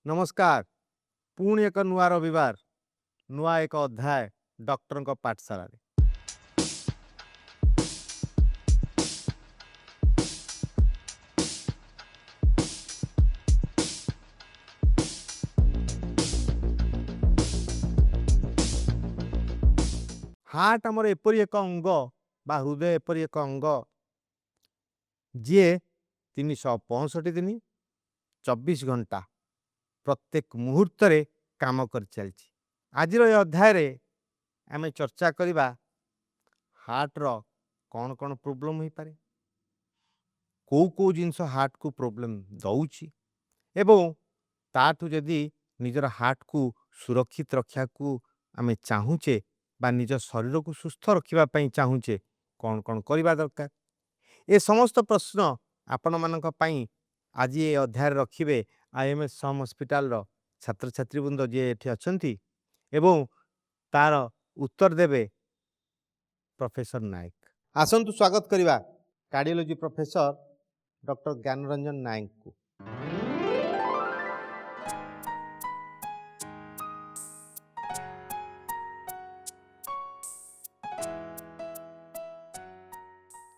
नमस्कार। पुणी एक नुआ रविवार नुआ एक अध्याय डॉक्टर पाठशाला रे। हार्ट आमर एपरी एक अंग बा हृदय एपरी एक अंग जी 365 दिन 24 घंटा प्रत्येक मुहूर्त रे काम कर चलछि। आज ये अध्याय रे आमे चर्चा करिबा हार्ट रो कौन कौन प्रोब्लेम होई पारे, को जिनस हार्ट को प्रोब्लेम दउछि एवं ताठू जदि निजर हार्ट को सुरक्षित रक्षा को आमे चाहूचे बा निज शरीर को सुस्थ रखिबा पई चाहूचे कौन कौन करिबा दरकार। ए समस्त प्रश्न आपण मानक पई आज ये अध्याय रखिबे आईएमएस सम हॉस्पिटल रो छात्र छात्री बृंद जे एठी अछंती एवं तार उत्तर देबे प्रोफेसर नायक। आसंतु स्वागत करिबा कार्डियोलॉजी प्रोफेसर डॉक्टर ज्ञानरंजन नायक को।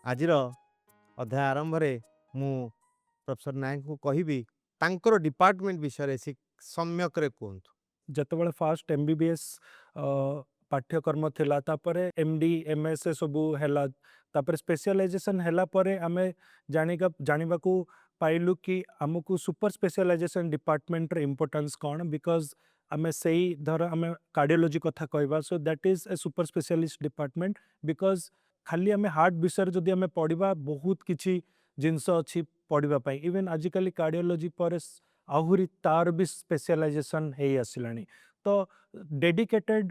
आजिर अध्याय आरंभ रे मु प्रोफेसर नायक को कहिबी तांकर डिपार्टमेंट विषय रे सम्यक रे कोंतु। ଯେତେବେଳେ ଫାଷ୍ଟ MBBS ପାଠ୍ୟକ୍ରମ ଥିଲା ତାପରେ MD MS ସବୁ ହେଲା ତାପରେ ସ୍ପେଶିଆଲାଇଜେସନ ହେଲା ପରେ ଆମେ ଜାଣିବାକୁ ପାଇଲୁ କି ଆମକୁ ସୁପର ସ୍ପେଶିଆଲାଇଜେସନ ଡିପାର୍ଟମେଣ୍ଟର ଇମ୍ପୋର୍ଟାନ୍ସ କ'ଣ ବିକଜ ଆମେ ସେଇ ଧର ଆମେ କାର୍ଡ଼ିଓଲୋଜି କଥା କହିବା so that is a super specialist department because ଖାଲି ଆମେ ହାର୍ଟ ବିଷୟରେ ଯଦି ଆମେ ପଢ଼ିବା ବହୁତ କିଛି ଜିନିଷ ଅଛି ପଢ଼ିବା ପାଇଁ ଇଭେନ୍ ଆଜିକାଲି କାର୍ଡ଼ିଓଲୋଜି ପରେ ଆହୁରି ତାର ବି ସ୍ପେଶିଆଲାଇଜେସନ ହେଇ ଆସିଲାଣି ତ dedicated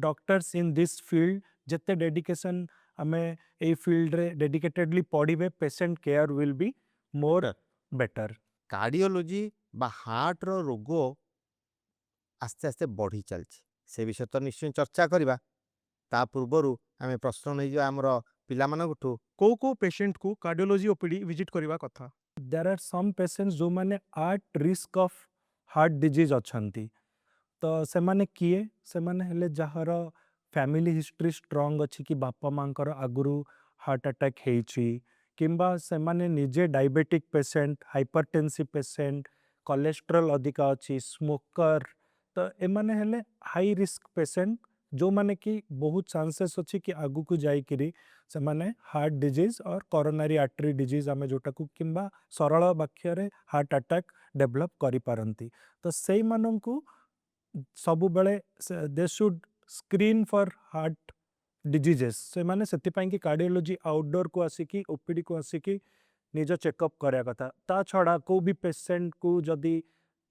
doctors in this field ଯେତେ ଡେଡିକେସନ ଆମେ ଏଇ ଫିଲ୍ଡରେ ଡେଡିକେଟେଡଲି ପଢ଼ିବେ patient care will be more better. Cardiology बा हार्ट रो रोग आस्ते आस्ते बढ़ी चलछि से विषय तो निश्चय चर्चा करिबा। ता पूर्वरु आमे प्रश्न नै जो हमर पिला मानकठू को पेशेंट को कार्डियोलॉजी ओपीडी विजिट करवा कथा। देयर आर सम पेशेंट्स जो माने at risk of heart disease अछंती तो से माने किए से माने हेले जहार फैमिली हिस्ट्री स्ट्रांग अच्छी कि बापा मांकर आगुरु हार्ट अटैक हेछि किंबा से माने निजे diabetic patient hypertensive patient cholesterol अधिका अच्छी स्मोकर तो ए माने हेले हाई रिस्क पेशेंट जो माने कि बहुत चांसेस अच्छी कि आगु को जाई किरी से माने हार्ट डिजीज और कोरोनरी आर्टरी डिजीज आमे जोटा को किंबा सरल वाक्य रे हार्ट अटैक डेवलप करि पारंती तो सेई मानंकु सबु बेले they should screen for heart diseases से माने सेति पाई कि कार्डियोलॉजी आउटडोर को आसिकी ओपीडी को आसिकी निज चेकअप करिया कथा ता छड़ा को भी पेशेंट को जदी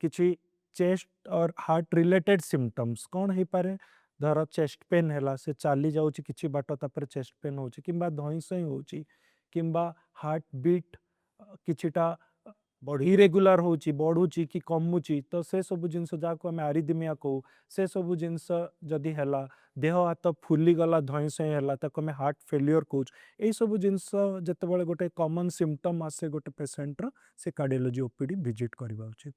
किछि चेस्ट और हार्ट रिलेटेड सिम्पटम्स कौन है पारे धर चेस्ट पेन हैला से चाली जाउची किछि बाट तापर चेस्ट पेन होची किंबा धइसई होची किंबा हार्ट बीट किछिटा इरेगुलर होची बढ़ुची कि कमुची तो से सब जिनस जाको आम आरिदिमिया कहू से सब जिनस जदि हैला देह हाथ फुली गला धइसई हैला ताको आम हार्ट फेलियर कहू यही सब जिनस जेतेबेले गोटे कॉमन सिम्पटम आसे गोटे पेशेंट रो से कार्डियोलॉजी ओपीडी विजिट करबा उचित।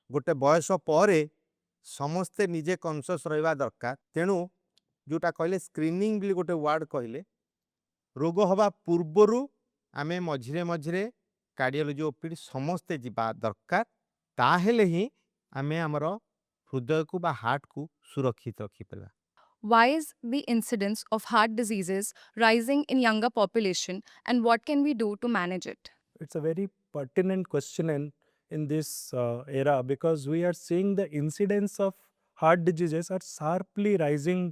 गोटे बयस परे समस्ते निजे कॉन्शियस रहिबा दरकार। तेणु जोटा कहले स्क्रीनिंग भी गोटे वर्ड कहले रोग हवा पूर्वरु आमे मझिरे मझिरे कार्डियोलॉजी ओपीडी समस्ते जिबा दरकार ताहेले ही आमे हमर हृदय को बा हार्ट को सुरक्षित रखि परबा। Why is the incidence of heart diseases rising in younger population and what can we do to manage it? It's a very pertinent question in this era because we are seeing the incidence of heart diseases are sharply rising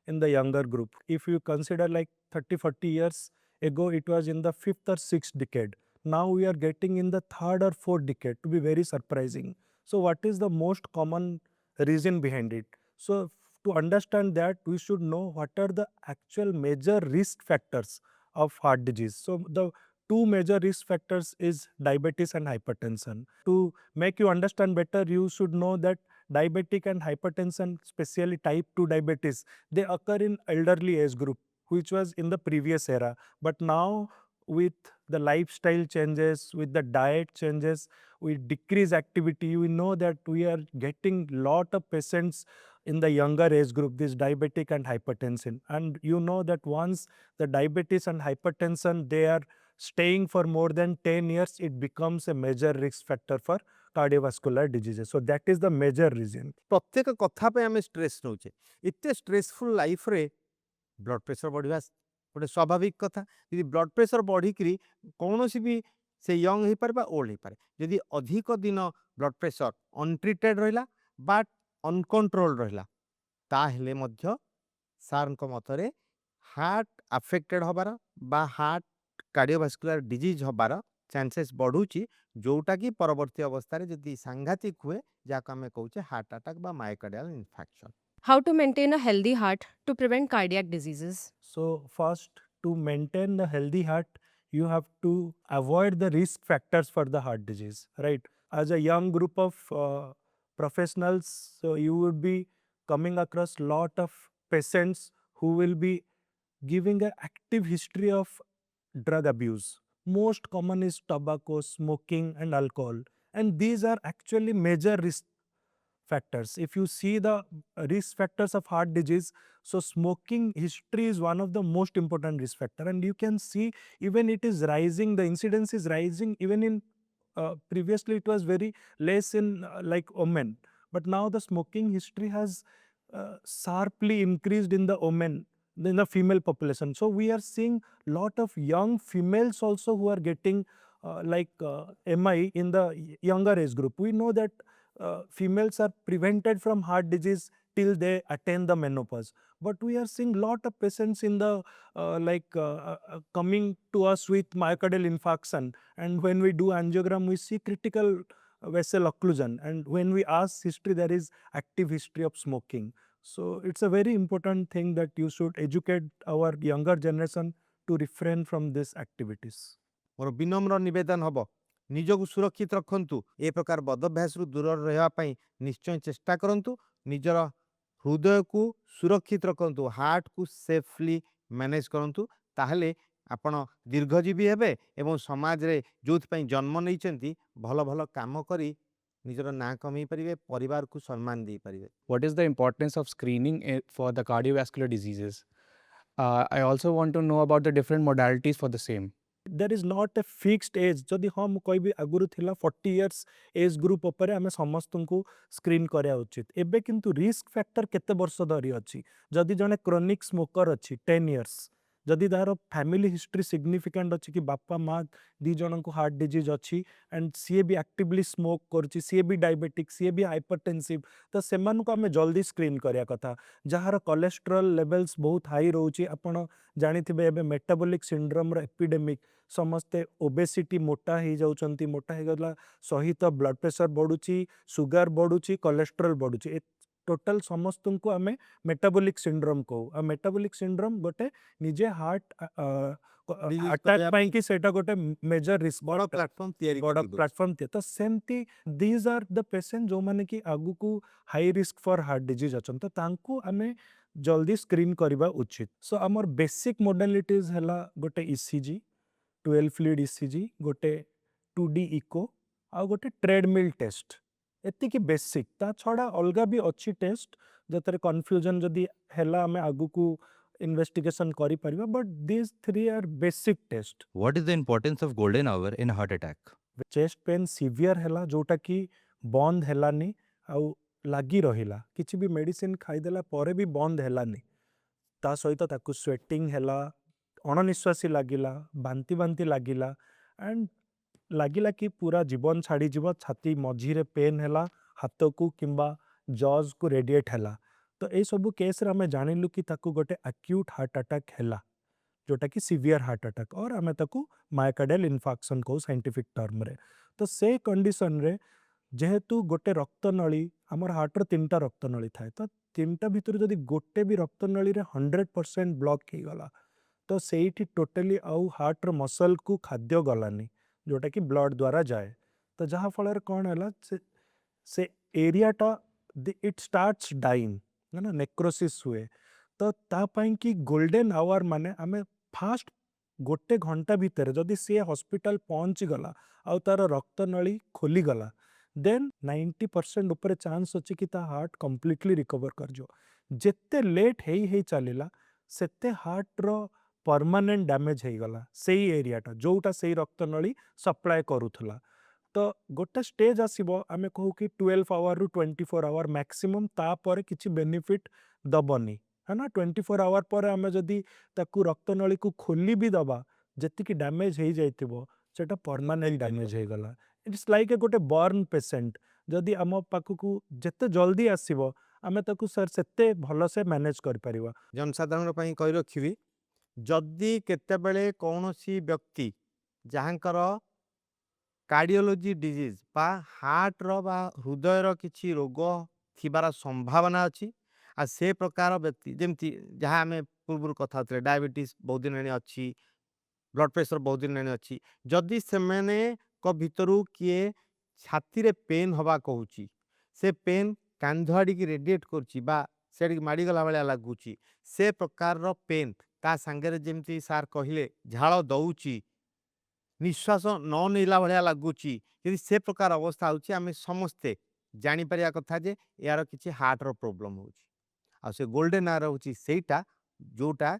in the younger group. If you consider like 30-40 years ago, it was in the 5th or 6th decade. Now we are getting in the 3rd or 4th decade, to be very surprising. So what is the most common reason behind it? So to understand that, we should know what are the actual major risk factors of heart disease. So the two major risk factors is diabetes and hypertension. To make you understand better, you should know that diabetic and hypertension, especially type 2 diabetes, they occur in elderly age group, which was in the previous era. But now with the lifestyle changes, with the diet changes, we decrease activity. We know that we are getting lot of patients in the younger age group, this diabetic and hypertension. And you know that once the diabetes and hypertension, they are staying for more than 10 years, it becomes a major risk factor for cardiovascular diseases. So that is the major reason. ପ୍ରତ୍ୟେକ କଥା ପାଇଁ ଆମେ stress ନେଉଛେ। ଏତେ ଷ୍ଟ୍ରେସଫୁଲ୍ ଲାଇଫ୍ରେ blood pressure ବଢ଼ିବା ଗୋଟେ ସ୍ୱାଭାବିକ କଥା। ଯଦି ବ୍ଲଡ଼ ପ୍ରେସର ବଢ଼ିକିରି କୌଣସି ବି ସେ ୟଙ୍ଗ ହେଇପାରେ ବା ଓଲ୍ଡ ହେଇପାରେ। ଯଦି ଅଧିକ ଦିନ ବ୍ଲଡ଼ ପ୍ରେସର ଅନଟ୍ରିଟେଡ୍ ରହିଲା ବା ଅନକଣ୍ଟ୍ରୋଲ୍ଡ ରହିଲା, ତାହେଲେ ମଧ୍ୟ ସାର୍ଙ୍କ ମତରେ ହାର୍ଟ ଆଫେକ୍ଟେଡ୍ ହେବାର ବା ହାର୍ଟ କାର୍ଡ଼ିଓଭାସ୍କୁଲାର ଡିଜିଜ୍ ହେବାର ଚାନ୍ସେସ୍ ବଢ଼ୁଛି, ଯେଉଁଟାକି ପରବର୍ତ୍ତୀ ଅବସ୍ଥାରେ ଯଦି ସାଂଘାତିକ ହୁଏ, ଯାହାକୁ ଆମେ କହୁଛେ ହାର୍ଟ ଆଟାକ୍ ବା ମାୟୋକାର୍ଡ଼ିଆଲ ଇନଫାକ୍ସନ୍। How to maintain a healthy heart to prevent cardiac diseases? So first, to maintain the healthy heart, you have to avoid the risk factors for the heart disease, right? As a young group of professionals, so you would be coming across lot of patients who will be giving an active history of drug abuse. Most common is tobacco, smoking and alcohol, and these are actually major risk factors. If you see the risk factors of heart disease, so smoking history is one of the most important risk factor, and you can see even it is rising, the incidence is rising. Even in previously it was very less in like women, but now the smoking history has sharply increased in the women, in the female population. So we are seeing lot of young females also who are getting MI in the younger age group. We know that females are prevented from heart disease till they attain the menopause, but we are seeing lot of patients in the coming to us with myocardial infarction, and when we do angiogram we see critical vessel occlusion, and when we ask history there is active history of smoking. So it's a very important thing that you should educate our younger generation to refrain from these activities. ମୋର ବିନମ୍ର ନିବେଦନ ହେବ, ନିଜକୁ ସୁରକ୍ଷିତ ରଖନ୍ତୁ। ଏ ପ୍ରକାର ବଦଭ୍ୟାସରୁ ଦୂରରେ ରହିବା ପାଇଁ ନିଶ୍ଚୟ ଚେଷ୍ଟା କରନ୍ତୁ। ନିଜର ହୃଦୟକୁ ସୁରକ୍ଷିତ ରଖନ୍ତୁ, ହାର୍ଟକୁ ସେଫଲି ମ୍ୟାନେଜ୍ କରନ୍ତୁ। ତାହେଲେ ଆପଣ ଦୀର୍ଘଜୀବୀ ହେବେ ଏବଂ ସମାଜରେ ଯେଉଁଥିପାଇଁ ଜନ୍ମ ନେଇଛନ୍ତି ଭଲ ଭଲ କାମ କରି ନିଜର ନାଁ କମେଇ ପାରିବେ, ପରିବାରକୁ ସମ୍ମାନ ଦେଇପାରିବେ। What is the importance of screening for the cardiovascular diseases? I also want to know about the different modalities for the same. There is not a fixed age. जदि हाँ मु कहबी आगुरु थिला 40 years एज ग्रुप उपरे आमे समस्तंकु screen करिया उचित। एबे किंतु रिस्क फैक्टर केते वर्ष धरि अछि। जदि जने क्रोनिक स्मोकर अछि 10 years, जदि तार फैमिली हिस्ट्री सिग्निफिकेंट अछि कि बापा माँ दी जन को हार्ट डिजीज अछि एंड सी भी एक्टिवली स्मोक करछि, सी भी डायबिटिक, सी भी हाइपरटेंसिव, तो सेमान को आमे जल्दी स्क्रीन करिया कथा। जहार कोलेस्ट्रॉल लेवल्स बहुत हाई रहउछि, आपण जानिथिबे एबे मेटाबॉलिक सिंड्रोम रो एपिडेमिक, समस्ते ओबेसिटी, मोटा ही जाउछंती, मोटा ही गला सहित ब्लड प्रेशर बढ़ुछि, सुगर बढ़ुछि, कोलेस्ट्रॉल बढ़ुछि। टोटल समस्त को आमे मेटाबॉलिक सिंड्रोम को। आ मेटाबॉलिक सिंड्रोम गोटे निजे हार्ट अटैक पाई कि सेटा गोटे मेजर रिस्क बड़ प्लेटफॉर्म तैयारी बड़ प्लेटफॉर्म तो सेमती दीज आर द पेशेंट जो माने कि आगु को high risk for heart disease अछन, तो तांको आमे जल्दी स्क्रीन करबा उचित। सो हमर बेसिक मोडालिटीज हला गोटे ईसीजी, 12 फ्लूइड ईसीजी, गोटे 2D इको, आ गोटे ट्रेडमिल टेस्ट। एति कि बेसिक, ता छड़ा अलगा भी अच्छी टेस्ट जतरे कन्फ्यूजन जदि हेला हमें आगु को इन्वेस्टिगेशन करी परिबा, but these 3 are basic test. What is the importance of golden hour in a heart attack? Chest pain severe हेला जोटा कि बंद हेलानी आउ लागी रहिला, किछि भी मेडिसिन खाइदेला परे भी बंद हेलानी, ता सहित ताकु स्वेटिंग हेला, अणनिश्वासी लागिला, बांती बांती लागिला, एंड लागिला कि पूरा जीवन छाड़ी जीव, छाती मझीरे पेन हेला, हाथ को किंबा जॉज को रेडिएट हेला। तो ए सबु केस रे हमें जानिलु कि ताकु गोटे एक्यूट हार्ट अटैक हेला, जोटा कि सीवियर हार्ट अटैक, और हमें ताकु मायोकार्डियल इन्फार्क्शन को साइंटिफिक टर्म रे। तो से कंडीशन रे जेहेतु गोटे रक्तनली, हमर हार्ट रो 3टा रक्तनली थाए, तो 3टा भितर जदि गोटे भी रक्तनली रे 100% ब्लॉक ही गला, तो सेठी टोटली आउ हार्ट रो मसल को खाद्य गलानी, जोटा कि ब्लड द्वारा जाए। तो जहाँ फल कौन है से एरियाटा इट स्टार्ट्स डाइंग ना, नेक्रोसिस हुए। तो तापाई कि गोल्डन आवर माने आमे फास्ट गोटे घंटा भितर जदि सी हॉस्पिटल पहुंची गला आउ तार रक्त नली खोली गला देन 90% ऊपर चांस अच्छे कि ता हार्ट कंप्लीटली रिकवर कर जो जेते लेट हेई चलिला सेते हार्ट रो परमानेंट डैमेज हेई गला सेई एरियाटा जोटा सेई रक्त नली सप्लाय करूथला तो गोटे स्टेज आसीबो आमे कहू कि 12 आवर रु 24 आवर मैक्सिमम तापर किछि बेनिफिट दबनी है ना 24 आवर पर आमे जदि ताकू रक्त नली को खोली भी दबा जेतिकी डैमेज हेई जाइतिबो सेटा परमानेंट डैमेज हेई गला इट्स लाइक ए गोटे बर्न पेशेंट जदि आम पाखकू जेते जल्दी आसीबो आमे ताकू सर सेते भलो से मैनेज कर परिबा जनसाधारण ପାଇଁ କହି ରଖିବି ଯଦି କେତେବେଳେ କୌଣସି ବ୍ୟକ୍ତି ଯାହାଙ୍କର कार्डियोलॉजी डिजीज बा हार्टर बा हृदयर किछि रोग थिबार संभावना अछि आ से प्रकार व्यक्ति जेमती जहाँ आम पूर्व कथा होते डायबिटीज बहुत दिन हेनी अच्छी ब्लड प्रेशर बहुत दिन हेनी अच्छी जदि सेमाने को भितरु किए छाती रे पेन हवा कहूची से पेन कांधआड़ी की रेडिएट करुची बा सेड़ी माड़ी गला भाया लगुची से प्रकार रो पेन ता सांगरे जेमती सार कहिले झाଳ दउची निश्वास न नेला भाया लगुची यदि से प्रकार अवस्था होची आमे समस्ते जानी परिया कथा जे यार किछि हार्ट रो प्रॉब्लम होची आ से गोल्डन आवर होची सेटा जोटा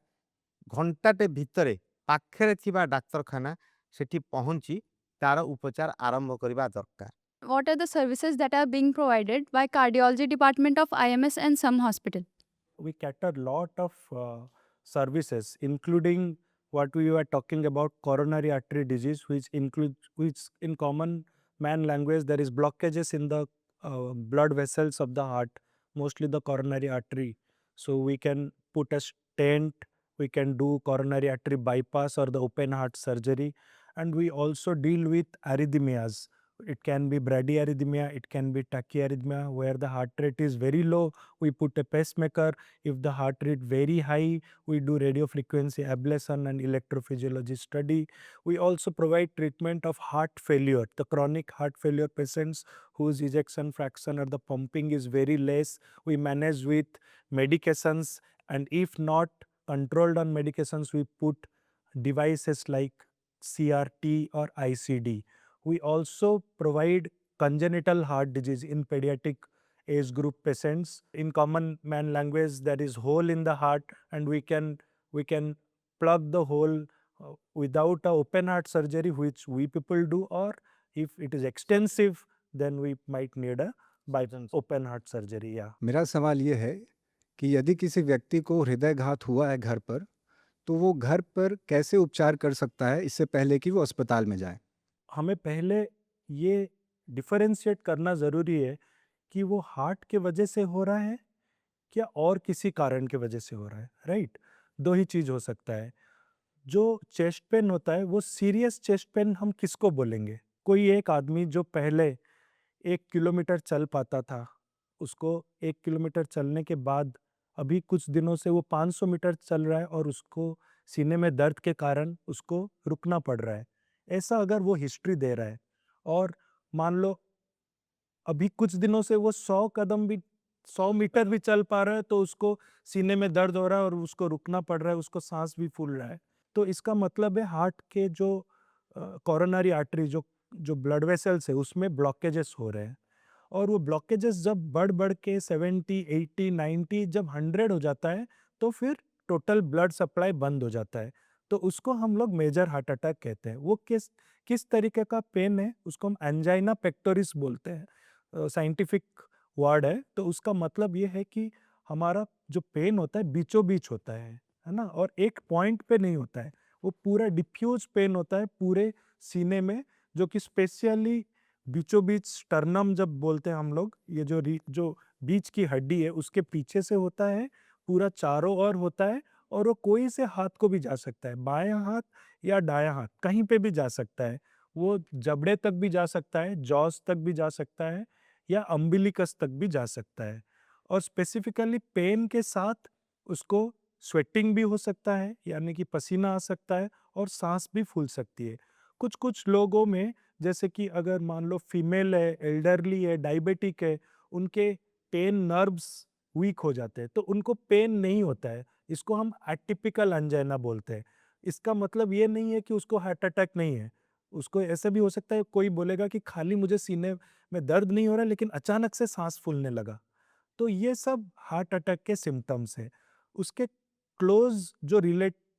घंटाटे भितरे पाखरे थिबा डाक्तरखाना सेठी पहुंची तार उपचार आरंभ करिबा दरकार What are the services that are being provided by cardiology department of IMS and some hospital? we cater lot of services including what we were talking about coronary artery disease which in common man language there is blockages in the blood vessels of the heart mostly the coronary artery so we can put a stent we can do coronary artery bypass or the open heart surgery and we also deal with arrhythmias it can be bradyarrhythmia it can be tachyarrhythmia where the heart rate is very low we put a pacemaker if the heart rate very high we do radio frequency ablation and electrophysiology study we also provide treatment of heart failure the chronic heart failure patients whose ejection fraction or the pumping is very less we manage with medications and if not controlled on medications we put devices like CRT or ICD we also provide congenital heart disease in pediatric age group patients in common man language there is hole in the heart and we can plug the hole without a open heart surgery which we people do or if it is extensive then we might need a bypass open heart surgery yeah मेरा सवाल ये है कि यदि किसी व्यक्ति को हृदयघात हुआ है घर पर तो वो घर पर कैसे उपचार कर सकता है इससे पहले कि वो अस्पताल में जाए हमें पहले ये डिफरेंशिएट करना ज़रूरी है कि वो हार्ट के वजह से हो रहा है क्या और किसी कारण के वजह से हो रहा है राइट दो ही चीज़ हो सकता है जो चेस्ट पेन होता है वो सीरियस चेस्ट पेन हम किसको बोलेंगे कोई एक आदमी जो पहले 1 किलोमीटर चल पाता था उसको 1 किलोमीटर चलने के बाद अभी कुछ दिनों से वो 500 मीटर चल रहा है और उसको सीने में दर्द के कारण उसको रुकना पड़ रहा है ऐसा अगर वो हिस्ट्री दे रहा है और मान लो अभी कुछ दिनों से वो 100 मीटर भी चल पा रहा है तो उसको सीने में दर्द हो रहा है और उसको रुकना पड़ रहा है उसको सांस भी फूल रहा है तो इसका मतलब है हार्ट के जो कोरोनरी आर्टरी जो ब्लड वेसल्स है उसमें ब्लॉकेजेस हो रहे हैं और वो ब्लॉकेजेस जब बढ़ के 70 80 90 जब 100 हो जाता है तो फिर टोटल ब्लड सप्लाई बंद हो जाता है तो उसको हम लोग मेजर हार्ट अटैक कहते हैं वो किस तरीके का पेन है उसको हम एंजाइना पेक्टोरिस बोलते हैं साइंटिफिक वर्ड है तो उसका मतलब ये है कि हमारा जो पेन होता है बीचों बीच होता है ना और एक पॉइंट पे नहीं होता है वो पूरा डिफ्यूज पेन होता है पूरे सीने में जो कि स्पेशली बीचों बीच स्टर्नम जब बोलते हैं हम लोग ये जो बीच की हड्डी है उसके पीछे से होता है पूरा चारों ओर होता है और वो कोई से हाथ को भी जा सकता है बायां हाथ या दायां हाथ कहीं पे भी जा सकता है वो जबड़े तक भी जा सकता है जॉस तक भी जा सकता है या अम्बिलिकस तक भी जा सकता है और स्पेसिफिकली पेन के साथ उसको स्वेटिंग भी हो सकता है यानी कि पसीना आ सकता है और सांस भी फूल सकती है कुछ लोगों में जैसे कि अगर मान लो फीमेल है एल्डरली है डायबिटिक है उनके पेन नर्व्स वीक हो जाते हैं तो उनको पेन नहीं होता है इसको हम एटिपिकल एंजाइना बोलते हैं इसका मतलब ये नहीं है कि उसको हार्ट अटैक नहीं है। उसको ऐसे भी हो सकता है, कोई बोलेगा कि खाली मुझे सीने में दर्द नहीं हो रहा लेकिन अचानक से सांस फूलने लगा। तो ये सब हार्ट अटैक के सिम्पटम्स है। उसके क्लोज जो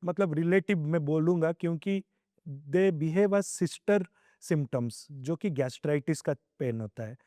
मतलब रिलेटिव मैं बोलूँगा, क्योंकि they behave as sister symptoms, जो कि गैस्ट्राइटिस का पेन होता है।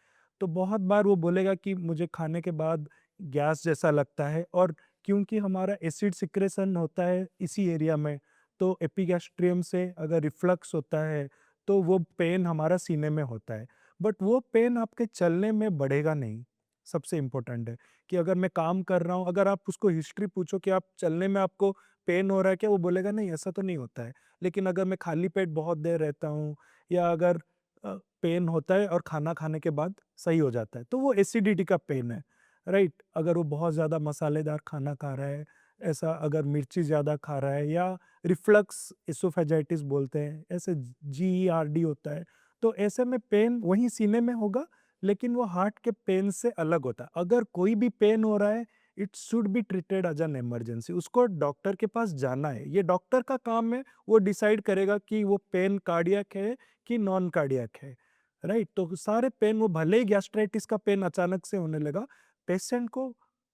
तो बहुत बार वो बोलेगा कि मुझे खाने के बाद गैस जैसा लगता है, और क्योंकि हमारा एसिड सिक्रेशन होता है इसी एरिया में, तो एपिगैस्ट्रियम से अगर रिफ्लक्स होता है तो वो पेन हमारा सीने में होता है। बट वो पेन आपके चलने में बढ़ेगा नहीं। सबसे इम्पोर्टेंट है कि अगर मैं काम कर रहा हूँ, अगर आप उसको हिस्ट्री पूछो कि आप चलने में आपको पेन हो रहा है क्या, वो बोलेगा नहीं, ऐसा तो नहीं होता है। लेकिन अगर मैं खाली पेट बहुत देर रहता हूँ, या अगर पेन होता है और खाना खाने के बाद सही हो जाता है, तो वो एसिडिटी का पेन है, राइट। अगर वो बहुत ज़्यादा मसालेदार खाना खा रहा है, ऐसा अगर मिर्ची ज़्यादा खा रहा है, या रिफ्लक्स एसोफेजाइटिस बोलते हैं, ऐसे GERD होता है, तो ऐसे में पेन वहीं सीने में होगा, लेकिन वो हार्ट के पेन से अलग होता है। अगर कोई भी पेन हो रहा है, it should be treated as an emergency. उसको डॉक्टर के पास जाना है, ये डॉक्टर का काम है, वो डिसाइड करेगा कि वो पेन कार्डियक है कि नॉन कार्डियक है, राइट। तो सारे पेन, वो भले ही गैस्ट्राइटिस का पेन अचानक से होने लगा, पेशेंट को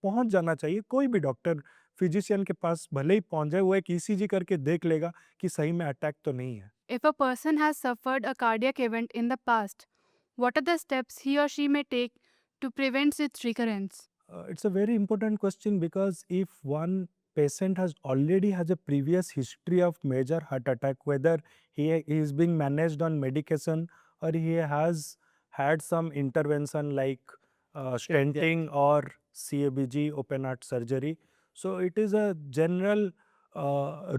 पहुंच जाना चाहिए। कोई भी डॉक्टर, फिजिशियन के पास भले ही पहुंच जाए, वो एक ECG करके देख लेगा कि सही में अटैक तो नहीं है। If a person has suffered a cardiac event in the past, what are the steps he or she may take to prevent its recurrence? It's a very important question, because if one patient has a previous history of major heart attack, whether he is being managed on medication, or he has had some intervention like stenting or CABG, open heart surgery, so it is a general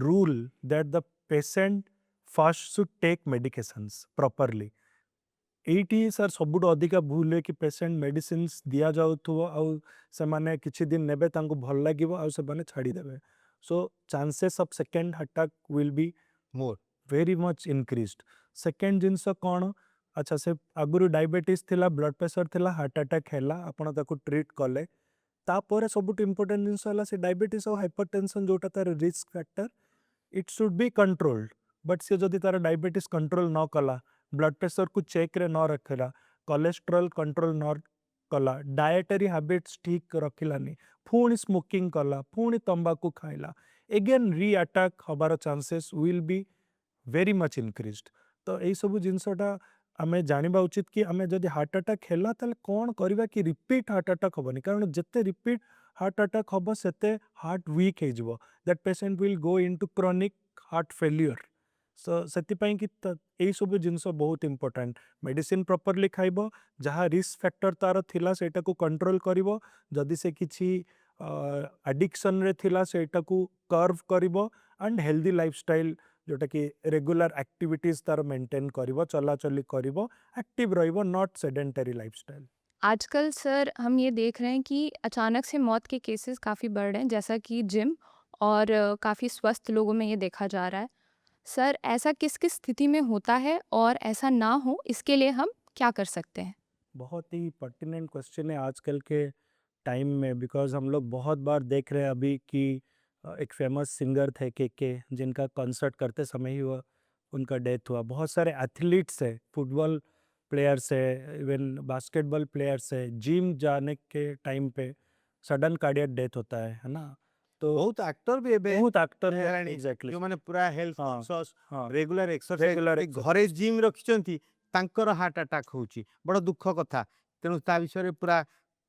rule that the patient first should take medications properly. ଏଇଠି sir ସବୁଠୁ ଅଧିକା ଭୁଲ ହୁଏ କି patient medicines ଦିଆଯାଉଥିବ, ଆଉ ସେମାନେ କିଛି ଦିନ ନେବେ, ତାଙ୍କୁ ଭଲ ଲାଗିବ, ଆଉ ସେମାନେ ଛାଡ଼ିଦେବେ। So chances of second attack will be more very much increased. Second ଜିନିଷ କ'ଣ, ଆଚ୍ଛା ସେ ଆଗରୁ ଡାଇବେଟିସ୍ ଥିଲା, ବ୍ଲଡ଼ ପ୍ରେସର ଥିଲା, ହାର୍ଟ ଆଟାକ୍ ହେଲା, ଆପଣ ତାକୁ ଟ୍ରିଟ୍ କଲେ, ତାପରେ ସବୁଠୁ ଇମ୍ପୋର୍ଟାଣ୍ଟ ଜିନିଷ ହେଲା ସେ ଡାଇବେଟିସ୍ ଆଉ ହାଇପରଟେନସନ୍, ଯେଉଁଟା ତାର risk factor, it should be controlled. But सी जदि तार डायबिटीज कंट्रोल न कला, ब्लड प्रेशर को चेक रे न रखला, कोलेस्ट्रॉल कंट्रोल न कला, डायटरी हैबिट्स ठीक रखिलानी, पुणी स्मोकिंग कला, पुणी तंबाकू खाइला, एगेन री अटैक हबार chances will be very much increased. तो यही सब जिनसटा आमे जानिबा उचित कि आमे जदि हार्ट अटैक हैला ताले कोन करबा कि रिपीट हार्ट अटैक हबनी, कारण जेते रिपीट हार्ट अटैक हब सेते हार्ट वीक हे जिवो, that patient will go into chronic heart failure. So सेतिपाई कि यही सब जिनस बहुत इंपोर्टेंट, मेडिसिन प्रॉपर्ली खाइबो, जहाँ रिस्क फैक्टर तार थिला सेटा को कंट्रोल करिवो, जदि से किछि एडिक्शन रे थिला सेटा को कर्व करिवो, एंड हेल्दी लाइफस्टाइल जोटा कि रेगुलर एक्टिविटीज तार मेंटेन करिवो, चलाचली करिवो, एक्टिव रहिवो, नॉट सेडेंटरी लाइफस्टाइल। आजकल सर हम ये देख रहे हैं कि अचानक से मौत के केसेस काफ़ी बढ़ रहे हैं, जैसा कि जिम और काफ़ी स्वस्थ लोगों में ये देखा जा रहा है। सर ऐसा किस किस स्थिति में होता है, और ऐसा ना हो इसके लिए हम क्या कर सकते हैं? बहुत ही पर्टिनेंट क्वेश्चन है आजकल के टाइम में, बिकॉज हम लोग बहुत बार देख रहे हैं अभी कि एक फेमस सिंगर थे के, जिनका कॉन्सर्ट करते समय ही उनका डेथ हुआ। बहुत सारे एथलीट्स है, फुटबॉल प्लेयर्स है, इवन बास्केटबॉल प्लेयर्स है, जिम जाने के टाइम पे सडन कार्डियक डेथ होता है ना। तो बहुत एक्टर भी एबे बहुत एक्टर है, हेलानी, एग्जैक्टली। जो माने पूरा हेल्थ हाँ, कॉन्शियस, हाँ, रेगुलर एक्सरसाइज Regular करी घरे जिम रखिचंती, तांकर हार्ट अटैक होची, बड़ दुख कथा। तेणु ता विषय पूरा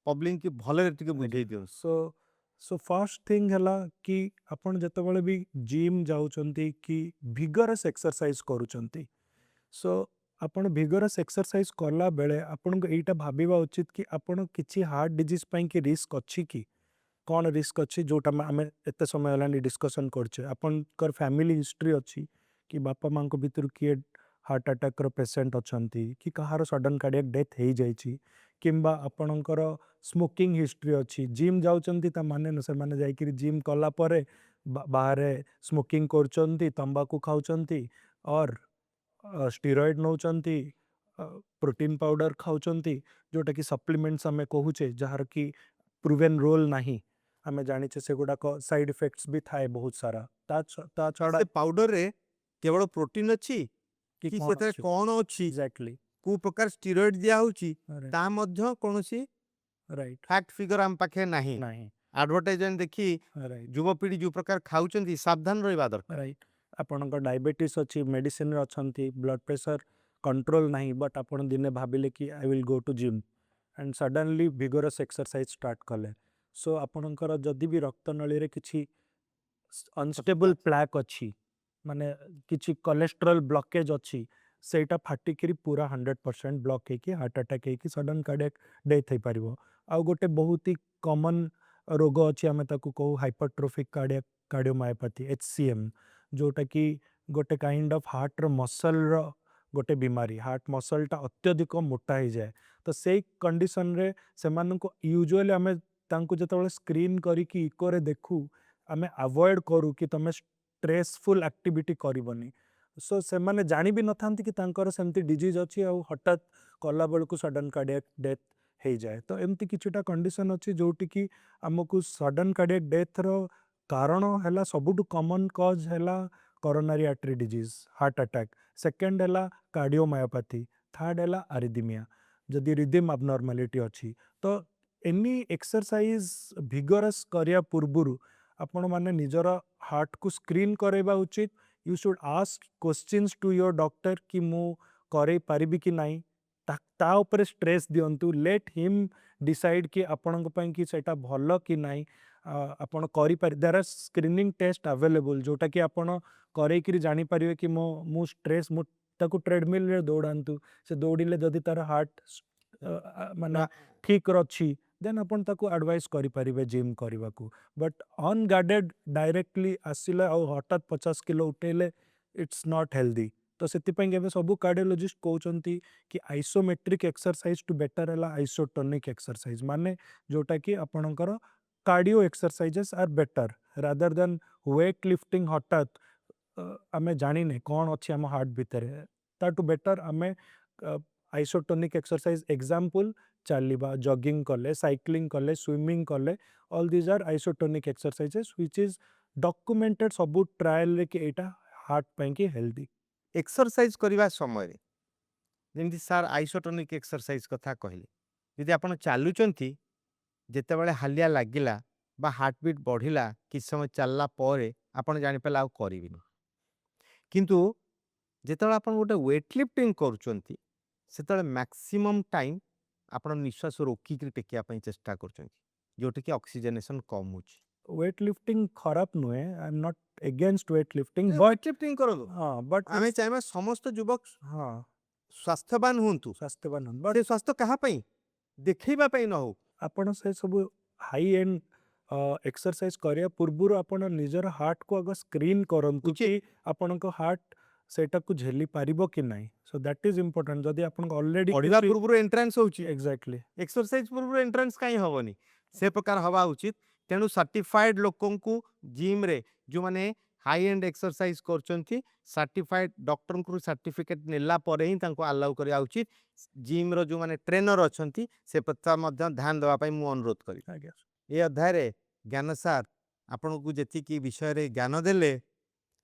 पब्लिक की भले टिके बुझेई दियो। सो फर्स्ट थिंग है कि आपण जतबले भी जिम जाउचंती कि भिगरस एक्सरसाइज करूचंती, सो आपण भिगरस एक्सरसाइज करला बेले आपण को एटा भाबिबा उचित कि आपण किछि हार्ट डिजीज पई कि रिस्क अछि कि कौन रिस्क अच्छी, जोटा आम एत समय होलानी डिस्कसन करछे, आपनकर फैमिली हिस्ट्री अच्छी कि बापा माँ को भीतर किए हार्ट अटैक रो पेशेंट अच्छी कि कहार सडन कार्डियक डेथ हो जाइए, किंबा आपणकर स्मोकिंग हिस्ट्री अच्छी, जिम जाउचंती ता माने न से जाइकिरी जिम कला परे बाहर स्मोकिंग करचंती, तंबाकू खाउचंती, और स्टीरॉयड नौचंती, प्रोटीन पाउडर खाउचंती, जोटा कि सप्लीमेंट्स आमे कहूचे जार कि प्रूवेन रोल नाही ଆମେ ଜାଣିଛେ ସେଗୁଡ଼ାକ ସାଇଡ୍ ଇଫେକ୍ଟସ୍ ବି ଥାଏ ବହୁତ ସାରା ତା ଛଡ଼ା ସେ ପାଉଡରରେ କେବଳ ପ୍ରୋଟିନ୍ ଅଛି କି କି କ'ଣ ସେଥିରେ ଅଛି କ'ଣ ଅଛି ଏକ୍ଜାକ୍ଟଲି କୋଉ ପ୍ରକାର ସ୍ଟିରଏଡ୍ ଦିଆହଉଛି ରାଇଟ୍ ତା ମଧ୍ୟ କୌଣସି ରାଇଟ୍ ଫ୍ୟାକ୍ଟ ଫିଗର ଆମ ପାଖେ ନାହିଁ। ନାହିଁ ଆଡଭର୍ଟାଇଜମେଣ୍ଟ ଦେଖି ରାଇଟ୍ ଯୁବପିଢ଼ି ଯୋଉ ପ୍ରକାର ଖାଉଛନ୍ତି ସାବଧାନ ରହିବା ଦରକାର। ରାଇଟ୍ ଆପଣଙ୍କ ଡାଇବେଟିସ୍ ଅଛି ମେଡ଼ିସିନରେ ଅଛନ୍ତି ବ୍ଲଡ଼ ପ୍ରେସର କଣ୍ଟ୍ରୋଲ ନାହିଁ ବଟ୍ ଆପଣ ଦିନେ ଭାବିଲେ କି I will go to gym and suddenly vigorous exercise start କଲେ ସୋ ଆପଣଙ୍କର ଯଦି ବି ରକ୍ତନଳୀରେ କିଛି ଅନଷ୍ଟେବଲ୍ ପ୍ଲାକ୍ ଅଛି ମାନେ କିଛି କୋଲେଷ୍ଟ୍ରଲ୍ ବ୍ଲକେଜ୍ ଅଛି ସେଇଟା ଫାଟିକିରି ପୁରା 100% ବ୍ଲକ୍ ହେଇକି ହାର୍ଟ ଆଟାକ୍ ହେଇକି ସଡନ୍ କାର୍ଡ଼ିଆକ୍ ଡେଥ୍ ହେଇପାରିବ। ଆଉ ଗୋଟେ ବହୁତ ହି କମନ୍ ରୋଗ ଅଛି ଆମେ ତାକୁ କହୁ ହାଇପରଟ୍ରୋଫିକ୍ କାର୍ଡ଼ିଓମାୟୋପାଥି HCM ଯୋଉଟା କି ଗୋଟେ କାଇଣ୍ଡ ଅଫ୍ ହାର୍ଟର ମସଲ୍ର ଗୋଟେ ବିମାରୀ ହାର୍ଟ ମସଲ୍ଟା ଅତ୍ୟଧିକ ମୋଟା ହେଇଯାଏ ତ ସେଇ କଣ୍ଡିସନରେ ସେମାନଙ୍କୁ ୟୁଜୁଆଲି ଆମେ ତାଙ୍କୁ ଯେତେବେଳେ ସ୍କ୍ରିନ୍ କରିକି ଇକୋରେ ଦେଖୁ ଆମେ ଆଭଏଡ୍ କରୁ କି ତମେ ଷ୍ଟ୍ରେସଫୁଲ୍ ଆକ୍ଟିଭିଟି କରିବନି ସୋ ସେମାନେ ଜାଣି ବି ନଥାନ୍ତି କି ତାଙ୍କର ସେମିତି ଡିଜିଜ୍ ଅଛି ଆଉ ହଠାତ୍ କଲାବେଳକୁ ସଡନ୍ କାର୍ଡ଼ିଆକ୍ ଡେଥ୍ ହେଇଯାଏ ତ ଏମିତି କିଛିଟା କଣ୍ଡିସନ୍ ଅଛି ଯୋଉଠିକି ଆମକୁ ସଡନ୍ କାର୍ଡ଼ିଆକ୍ ଡେଥ୍ର କାରଣ ହେଲା ସବୁଠୁ କମନ୍ କଜ୍ ହେଲା coronary artery disease heart attack second ହେଲା କାର୍ଡ଼ିଓମାୟୋପାଥି ଥାର୍ଡ ହେଲା ଆରିଦିମିଆ ଯଦି ରିଦିମ୍ ଆବନର୍ମାଲିଟି ଅଛି ତ ଏନି ଏକ୍ସରସାଇଜ ଭିଗରସ୍ କରିବା ପୂର୍ବରୁ ଆପଣମାନେ ନିଜର ହାର୍ଟକୁ ସ୍କ୍ରିନ୍ କରାଇବା ଉଚିତ you should ask questions to your doctor କି ମୁଁ କରେଇ ପାରିବି କି ନାହିଁ ତା ଉପରେ ଷ୍ଟ୍ରେସ୍ ଦିଅନ୍ତୁ ଲେଟ୍ ହିମ୍ ଡିସାଇଡ୍ କି ଆପଣଙ୍କ ପାଇଁ କି ସେଇଟା ଭଲ କି ନାହିଁ ଆପଣ କରିପାରି there are screening test available ଯେଉଁଟାକି ଆପଣ କରେଇକିରି ଜାଣିପାରିବେ କି ମୁଁ ଷ୍ଟ୍ରେସ୍ ମୁଁ ତାକୁ ଟ୍ରେଡମିଲ୍ରେ ଦୌଡ଼ାନ୍ତୁ ସେ ଦୌଡ଼ିଲେ ଯଦି ତାର ହାର୍ଟ ମାନେ ଠିକ୍ ଅଛି ଦେନ୍ ଆପଣ ତାକୁ ଆଡ଼ଭାଇସ୍ କରିପାରିବେ ଜିମ୍ କରିବାକୁ ବଟ୍ ଅନଗାର୍ଡେଡ୍ ଡାଇରେକ୍ଟଲି ଆସିଲେ ଆଉ ହଠାତ୍ 50 କିଲୋ ଉଠେଇଲେ ଇଟ୍ସ ନଟ୍ ହେଲ୍ଦି ତ ସେଥିପାଇଁ ଏବେ ସବୁ କାର୍ଡ଼ିଓଲୋଜିଷ୍ଟ କହୁଛନ୍ତି କି ଆଇସୋମେଟ୍ରିକ୍ ଏକ୍ସରସାଇଜ ଟୁ ବେଟର୍ ହେଲା ଆଇସୋଟୋନିକ୍ ଏକ୍ସରସାଇଜ ମାନେ ଯେଉଁଟାକି ଆପଣଙ୍କର କାର୍ଡ଼ିଓ ଏକ୍ସରସାଇଜେସ୍ ଆର୍ ବେଟର୍ ରାଦର୍ ଦେନ୍ ୱେଟ୍ ଲିଫ୍ଟିଂ ହଠାତ୍ ଆମେ ଜାଣିନେ କ'ଣ ଅଛି ଆମ ହାର୍ଟ ଭିତରେ ତାଠୁ ବେଟର୍ ଆମେ ଆଇସୋଟୋନିକ୍ ଏକ୍ସରସାଇଜ ଏକ୍ଜାମ୍ପଲ୍ ଚାଲିବା ଜଗିଂ କଲେ ସାଇକ୍ଲିଂ କଲେ ସୁଇମିଂ କଲେ all these are isotonic exercises which is documented ସବୁ ଟ୍ରାଏଲ୍ରେ କି ଏଇଟା ହାର୍ଟ ପାଇଁକି ହେଲ୍ଦି। ଏକ୍ସରସାଇଜ କରିବା ସମୟରେ ଯେମିତି ସାର୍ ଆଇସୋଟୋନିକ୍ ଏକ୍ସରସାଇଜ କଥା କହିଲେ ଯଦି ଆପଣ ଚାଲୁଛନ୍ତି ଯେତେବେଳେ ହାଲିଆ ଲାଗିଲା ବା ହାର୍ଟବିଟ୍ ବଢ଼ିଲା କିଛି ସମୟ ଚାଲିଲା ପରେ ଆପଣ ଜାଣିପାରିଲେ ଆଉ କରିବିନି କିନ୍ତୁ ଯେତେବେଳେ ଆପଣ ଗୋଟେ ୱେଟ୍ ଲିଫ୍ଟିଂ କରୁଛନ୍ତି ସେତେବେଳେ ମ୍ୟାକ୍ସିମମ୍ ଟାଇମ୍ ଆପଣ ନିଶ୍ୱାସ ରୋକିକିରି ଟେକିବା ପାଇଁ ଚେଷ୍ଟା କରୁଛନ୍ତି ଯେଉଁଠିକି ଅକ୍ସିଜେନେସନ୍ କମ୍ ହେଉଛି। ୱେଟ୍ ଲିଫ୍ଟିଂ ଖରାପ ନୁହେଁ I am not against weight lifting weight lifting କରନ୍ତୁ ହଁ ବଟ୍ ଆମେ ଚାହିଁବା ସମସ୍ତ ଯୁବକ ହଁ ସ୍ୱାସ୍ଥ୍ୟବାନ ହୁଅନ୍ତୁ ସ୍ୱାସ୍ଥ୍ୟବାନ ବଟ୍ ସେ ସ୍ୱାସ୍ଥ୍ୟ କାହା ପାଇଁ ଦେଖେଇବା ପାଇଁ ନ ହଉ ଆପଣ ସେ ସବୁ ହାଇ ଏଣ୍ଡ ଏକ୍ସରସାଇଜ କରିବା ପୂର୍ବରୁ ଆପଣ ନିଜର ହାର୍ଟକୁ ଆଗ ସ୍କ୍ରିନ୍ କରନ୍ତୁ ଉଚିତ। କି ଆପଣଙ୍କ ହାର୍ଟ ସେଇଟାକୁ ଝେଲି ପାରିବ କି ନାହିଁ ସୋ ଦ୍ୟାଟ୍ ଇଜ୍ ଇମ୍ପୋର୍ଟାଣ୍ଟ ଯଦି ଆପଣଙ୍କ ଅଲରେଡି ପଢିବା ପୂର୍ବରୁ ଏଣ୍ଟ୍ରାନ୍ସ ହେଉଛି ଏକ୍ଜାକ୍ଟଲି ଏକ୍ସରସାଇଜ ପୂର୍ବରୁ ଏଣ୍ଟ୍ରାନ୍ସ କାହିଁ ହବନି ସେ ପ୍ରକାର ହବା ଉଚିତ ତେଣୁ ସାର୍ଟିଫାଏଡ୍ ଲୋକଙ୍କୁ ଜିମ୍ରେ ଯେଉଁମାନେ ହାଇ ଏଣ୍ଡ ଏକ୍ସରସାଇଜ କରୁଛନ୍ତି ସାର୍ଟିଫାଏଡ୍ ଡକ୍ଟରଙ୍କୁ ସାର୍ଟିଫିକେଟ୍ ନେଲା ପରେ ହିଁ ତାଙ୍କୁ ଆଲାଉ କରିବା ଉଚିତ ଜିମ୍ର ଯେଉଁମାନେ ଟ୍ରେନର ଅଛନ୍ତି ସେ ପ୍ରତି ମଧ୍ୟ ଧ୍ୟାନ ଦେବା ପାଇଁ ମୁଁ ଅନୁରୋଧ କରିବି। ଆଜ୍ଞା ଏ ଅଧ୍ୟାୟରେ ଜ୍ଞାନ ସାର୍ ଆପଣଙ୍କୁ ଯେତିକି ବିଷୟରେ ଜ୍ଞାନ ଦେଲେ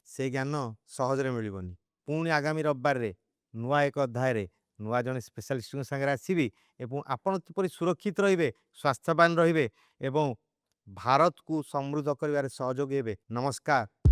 ସେ ଜ୍ଞାନ ସହଜରେ ମିଳିବନି ପୁଣି ଆଗାମୀ ରବିବାରରେ ନୂଆ ଏକ ଅଧ୍ୟାୟରେ ନୂଆ ଜଣେ ସ୍ପେଶାଲିଷ୍ଟଙ୍କ ସାଙ୍ଗରେ ଆସିବି ଏବଂ ଆପଣ କିପରି ସୁରକ୍ଷିତ ରହିବେ ସ୍ୱାସ୍ଥ୍ୟବାନ ରହିବେ ଏବଂ ଭାରତକୁ ସମୃଦ୍ଧ କରିବାରେ ସହଯୋଗୀ ହେବେ। ନମସ୍କାର।